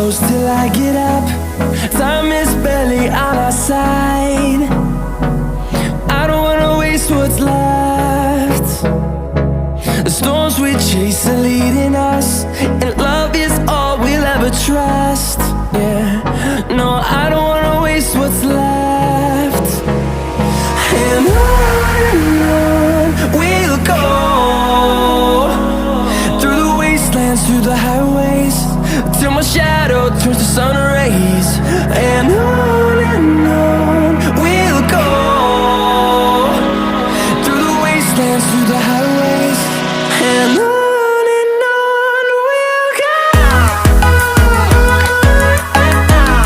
close till I get up. Time is barely on our side. I don't wanna waste what's left. The storms we chase are leading us, and love is all we'll ever trust. Yeah, no, I don't wanna waste what's left. And on we'll go, through the wastelands, through the highways, till my shadow turns to sun rays. And on